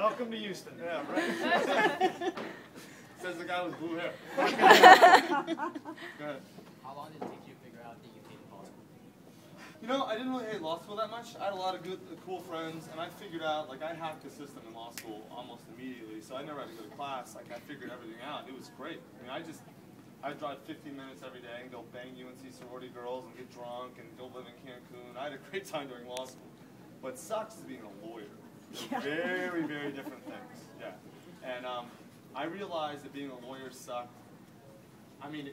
Welcome to Houston. Yeah, right. Says the guy with blue hair. Go ahead. How long did it take you to figure out that you hated law school? You know, I didn't really hate law school that much. I had a lot of good, cool friends, and I figured out, like, I hacked the system in law school almost immediately, so I never had to go to class. Like, I figured everything out. It was great. I mean, I'd drive 15 minutes every day and go bang UNC sorority girls and get drunk and go live in Cancun. I had a great time during law school. What sucks is being a lawyer. Yeah. Very, very different things. Yeah. And I realized that being a lawyer sucked. I mean,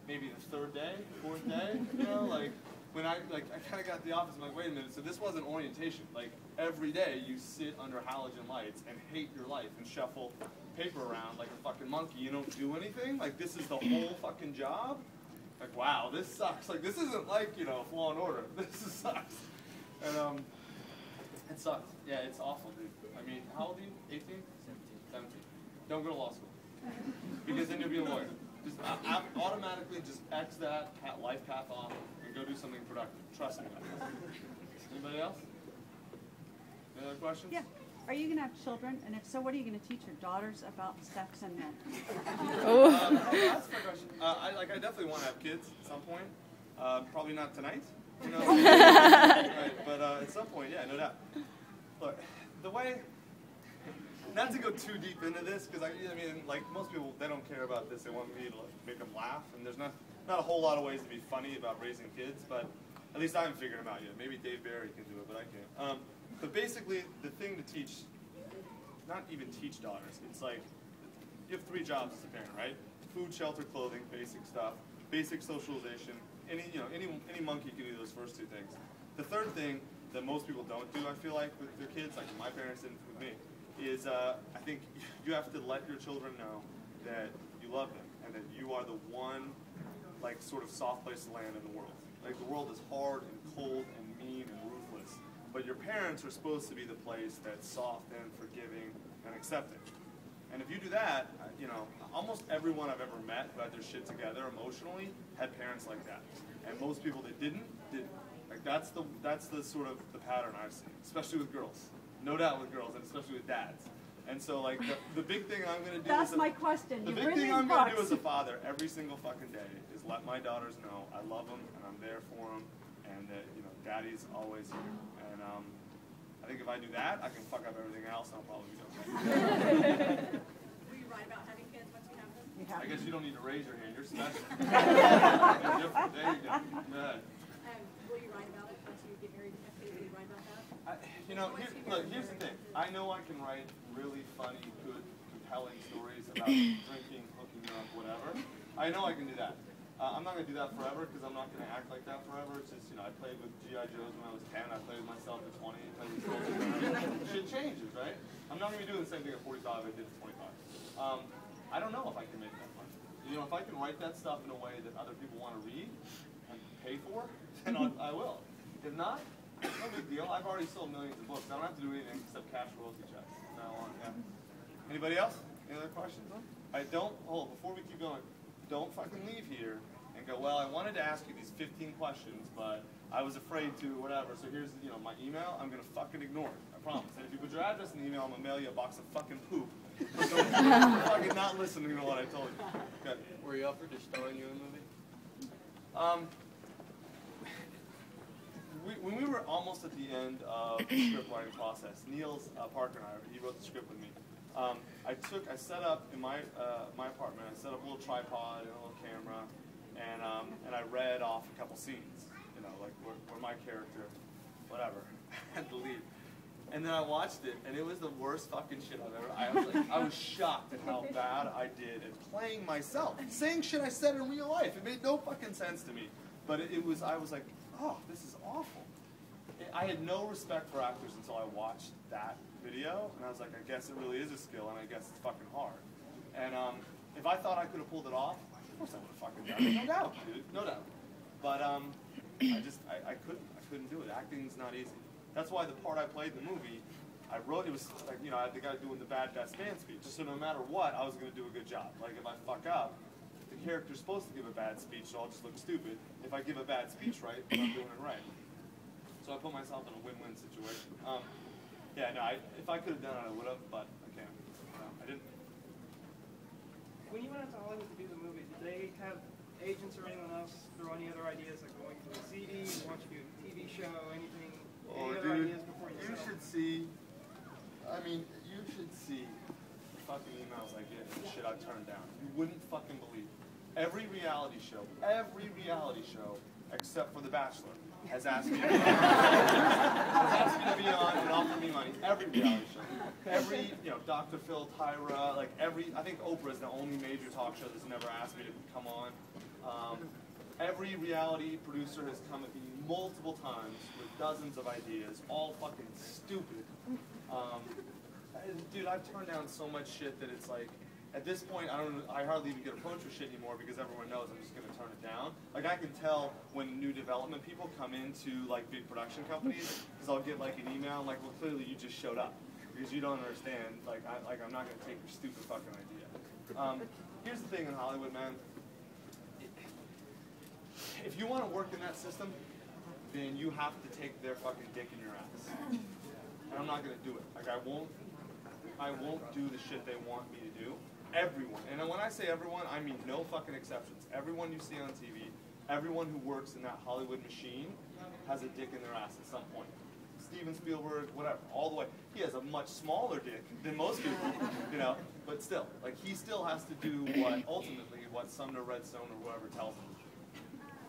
maybe the third day, fourth day, you know, like when I kind of got to the office, I'm like, wait a minute, so this wasn't orientation. Like every day you sit under halogen lights and hate your life and shuffle paper around like a fucking monkey. You don't do anything. Like this is the whole fucking job. Like wow, this sucks. Like this isn't like, you know, Law and Order. This is sucks. And it sucks. Yeah, it's awful, dude. I mean, how old are you? 18? 17. Don't go to law school. Because then you'll be a lawyer. Just automatically just X that life path off and go do something productive. Trust me. Anybody else? Any other questions? Yeah. Are you going to have children? And if so, what are you going to teach your daughters about sex and men? That's a fair question. I definitely want to have kids at some point. Probably not tonight. You know? Right, but at some point, yeah, no doubt. Look, the way, not to go too deep into this, because I mean, like most people, they don't care about this. They want me to make them laugh, and there's not a whole lot of ways to be funny about raising kids, but at least I haven't figured them out yet. Maybe Dave Barry can do it, but I can't. But basically, the thing to teach, not even teach daughters, it's like, you have 3 jobs as a parent, right? Food, shelter, clothing, basic stuff, basic socialization. Any monkey can do those first 2 things. The third thing that most people don't do, I feel like, with their kids, like my parents didn't with me, is I think you have to let your children know that you love them and that you are the one, like, sort of soft place to land in the world. Like, the world is hard and cold and mean and ruthless, but your parents are supposed to be the place that's soft and forgiving and accepting. And if you do that, you know, almost everyone I've ever met who had their shit together emotionally had parents like that. And most people that didn't. Like that's the sort of the pattern I've seen, especially with girls. No doubt with girls, and especially with dads. And so like the big thing I'm gonna do That's my question. The big thing I'm gonna do as a father every single fucking day is let my daughters know I love them and I'm there for them and that, you know, daddy's always here. And I think if I do that, I can fuck up everything else and I'll probably be okay. Will you write about having kids once you have them? I guess you don't need to raise your hand. You're special. You're different. There you go. Go ahead. Will you write about it once you get married and have kids? Will you write about that? You know, here's the thing. I know I can write really funny, good, compelling stories about drinking, hooking up, whatever. I know I can do that. I'm not going to do that forever because I'm not going to act like that forever. It's just, you know, I played with G.I. Joes when I was 10. I played with myself at 20. I played with soldiers. Shit changes, right? I'm not going to be doing the same thing at 45 I did at 25. I don't know if I can make that money. You know, if I can write that stuff in a way that other people want to read and pay for, then I will. If not, no big deal. I've already sold millions of books. I don't have to do anything except cash royalty checks from now on. Yeah. Anybody else? Any other questions? Before we keep going, don't fucking leave here and go, well, I wanted to ask you these 15 questions, but I was afraid to, whatever. So here's, you know, my email. I'm going to fucking ignore it. I promise. And if you put your address in the email, I'm going to mail you a box of fucking poop. So don't fucking not listening to what I told you. Okay. Were you offered to star in your own movie? When we were almost at the end of the script writing process, Niels Parker and he wrote the script with me. I set up in my apartment. I set up a little tripod and a little camera, and I read off a couple scenes. You know, like where my character, whatever, had to leave. And then I watched it, and it was the worst fucking shit I've ever. I was shocked at how bad I did at playing myself, saying shit I said in real life. It made no fucking sense to me. But I was like, oh, this is awful. I had no respect for actors until I watched that video, and I was like, I guess it really is a skill, and I guess it's fucking hard. And if I thought I could have pulled it off, of course I would have fucking done it, no doubt, dude, no doubt. But I couldn't do it. Acting's not easy. That's why the part I played in the movie, I wrote, it was like, you know, I had the guy doing the bad best man speech, so no matter what, I was going to do a good job. Like, if I fuck up, the character's supposed to give a bad speech, so I'll just look stupid. If I give a bad speech right, then I'm doing it right. So I put myself in a win-win situation. Yeah, no, if I could have done it, I would have, but I can't. No, I didn't. When you went out to Hollywood to do the movie, did they have agents or anyone else throw any other ideas, like going to a CD, want you to do a TV show, anything? Oh, any other dude, ideas before you you settled? should see. I mean, you should see the fucking emails I get and the shit I turn down. You wouldn't fucking believe it. Every reality show, except for The Bachelor, has asked me to be on, and offer me money. Every reality show. Every, Dr. Phil, Tyra, like I think Oprah is the only major talk show that's never asked me to come on. Every reality producer has come at me multiple times with dozens of ideas, all fucking stupid. Dude, I've turned down so much shit that it's like, at this point, I hardly even get approached for shit anymore because everyone knows I'm just going to turn it down. Like, I can tell when new development people come into, like, big production companies, because I'll get, like, an email, I'm like, well, clearly you just showed up. Because you don't understand, I'm not going to take your stupid fucking idea. Here's the thing in Hollywood, man. If you want to work in that system, then you have to take their fucking dick in your ass. And I'm not going to do it. Like, I won't do the shit they want me to do. Everyone, and when I say everyone, I mean no fucking exceptions. Everyone you see on TV, everyone who works in that Hollywood machine has a dick in their ass at some point. Steven Spielberg, whatever, all the way. He has a much smaller dick than most people, but still, like, he still has to do what Sumner Redstone or whoever tells him.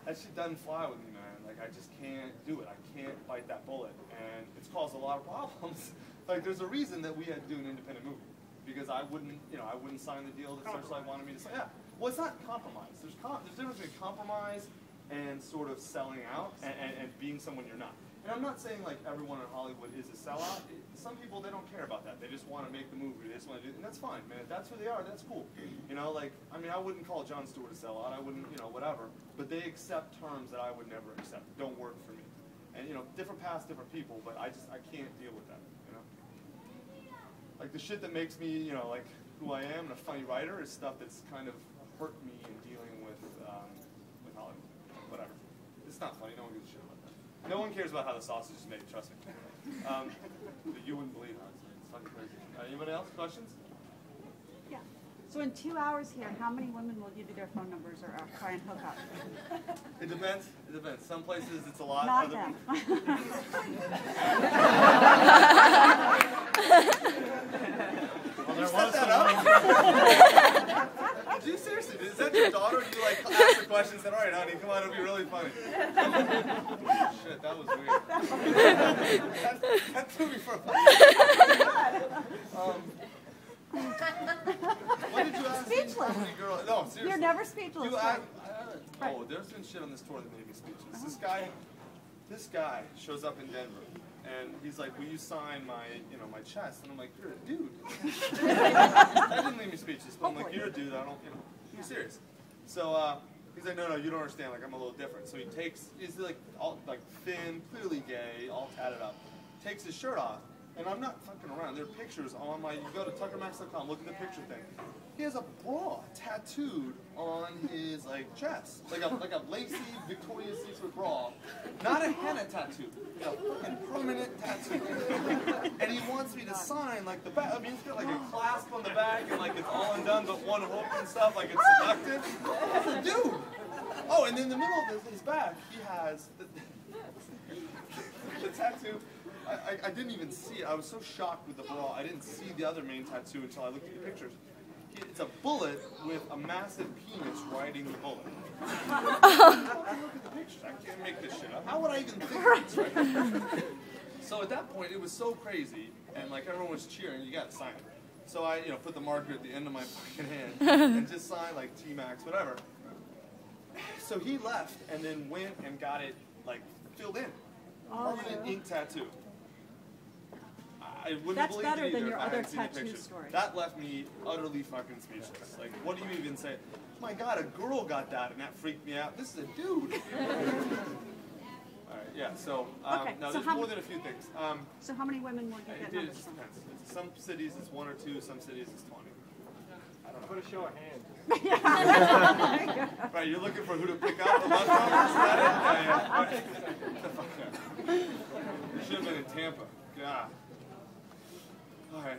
That shit doesn't fly with me, man. Like, I just can't do it. I can't bite that bullet, and it's caused a lot of problems. Like, there's a reason that we had to do an independent movie. Because I wouldn't sign the deal that Searchlight wanted me to sign. Yeah, well, it's not compromise. There's a difference between compromise and sort of selling out and being someone you're not. And I'm not saying like everyone in Hollywood is a sellout. Some people, they don't care about that. They just want to make the movie. They just want to do it, and that's fine, man. If that's who they are, that's cool. I wouldn't call Jon Stewart a sellout. I wouldn't, whatever. But they accept terms that I would never accept. Don't work for me. And different paths, different people. But I can't deal with that. Like, the shit that makes me, like, who I am and a funny writer is stuff that's kind of hurt me in dealing with Hollywood. Whatever. It's not funny. No one gives a shit about that. No one cares about how the sausage is made, trust me. You wouldn't believe it. It's fucking crazy. Anybody else? Questions? Yeah. So in 2 hours here, how many women will give you their phone numbers or try and hook up? It depends. It depends. Some places it's a lot. Not them. Well, you set that up? Did you seriously? Is that your daughter? You ask her questions and said, all right, honey, come on, it'll be really funny. Shit, that was weird. that threw me for a what did you ask Speechless. me? Girl? No, seriously. You're never speechless. Oh, there's been shit on this tour that made me speechless. This guy shows up in Denver. And he's like, will you sign my chest? And I'm like, you're a dude. That didn't leave me speechless. But I'm like, you're a dude. I don't, be serious. So he's like, no, you don't understand. Like, I'm a little different. So he's like, all like thin, clearly gay, all tatted up. Takes his shirt off. And I'm not fucking around. There are pictures on you go to TuckerMax.com, look at the picture thing. He has a bra tattooed on his, chest. Like a lacy Victoria's Secret bra. Not a henna tattoo. A fucking permanent tattoo. And he wants me to sign, the back. I mean, it's got, a clasp on the back, and, it's all undone, but one hook and stuff, it's seductive. That's a dude. Oh, and in the middle of his back, he has the tattoo. I didn't even see it. I was so shocked with the bra, I didn't see the other main tattoo until I looked at the pictures. It's a bullet with a massive penis riding the bullet. Look at the pictures. I can't make this shit up. How would I even think it's right? So at that point, it was so crazy, and everyone was cheering. You got to sign it. So I, put the marker at the end of my fucking hand and just signed T-Max, whatever. So he left and then went and got it filled in. Permanent ink tattoo. I wouldn't That's believe better it than either your if I other hadn't seen the tattoo pictures. story. That left me utterly fucking speechless. What do you even say? My God, a girl got that, and that freaked me out. This is a dude. All right, yeah. So Okay, no, so there's how more many- than a few things. So how many women will you get It numbers just from? depends. Some cities it's 1 or 2. Some cities it's 20. I don't know. Put a show of hands. Right, you're looking for who to pick up among them? Is that it? Yeah. Right. You should have been in Tampa. God. All right.